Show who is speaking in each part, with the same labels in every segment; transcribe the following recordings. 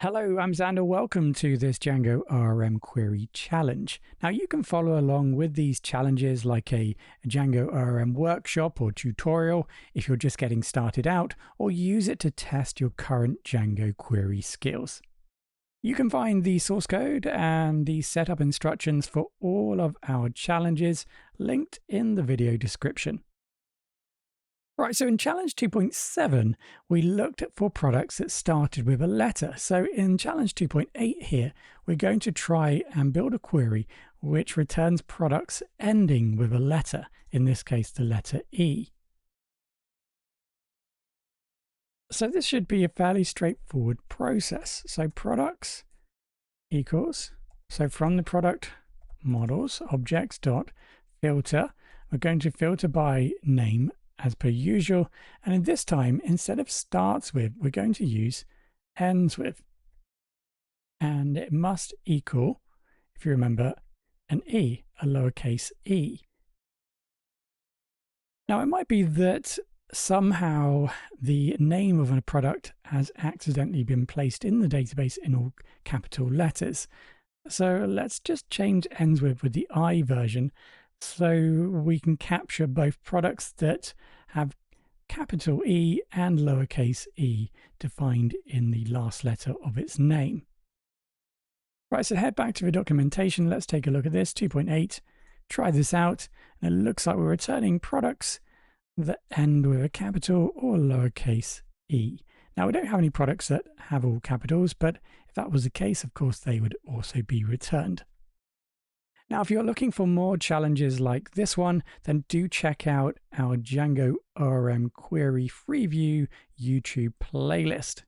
Speaker 1: Hello, I'm Xander. Welcome to this Django ORM query challenge. Now you can follow along with these challenges like a Django ORM workshop or tutorial if you're just getting started out, or use it to test your current Django query skills. You can find the source code and the setup instructions for all of our challenges linked in the video description. Right, so in challenge 2.7, we looked for products that started with a letter. So in challenge 2.8 here, we're going to try and build a query which returns products ending with a letter, in this case, the letter E. So this should be a fairly straightforward process. So products equals, so from the product models, objects dot filter, we're going to filter by name as per usual, and in this time, instead of starts with, we're going to use ends with. And it must equal, if you remember, an E, a lowercase e. Now it might be that somehow the name of a product has accidentally been placed in the database in all capital letters. So let's just change ends with the I version, so we can capture both products that have capital E and lowercase e defined in the last letter of its name. Right, so head back to the documentation. Let's take a look at this, 2.8. Try this out, and it looks like we're returning products that end with a capital or lowercase e. Now, we don't have any products that have all capitals, but if that was the case, of course, they would also be returned. Now, if you're looking for more challenges like this one, then do check out our Django ORM Query Freeview YouTube playlist.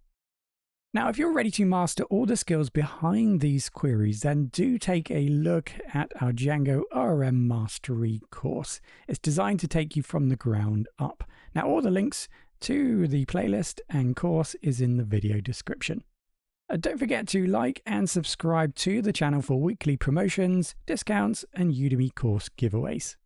Speaker 1: Now, if you're ready to master all the skills behind these queries, then do take a look at our Django ORM Mastery course. It's designed to take you from the ground up. Now, all the links to the playlist and course is in the video description. Don't forget to like and subscribe to the channel for weekly promotions, discounts, and Udemy course giveaways.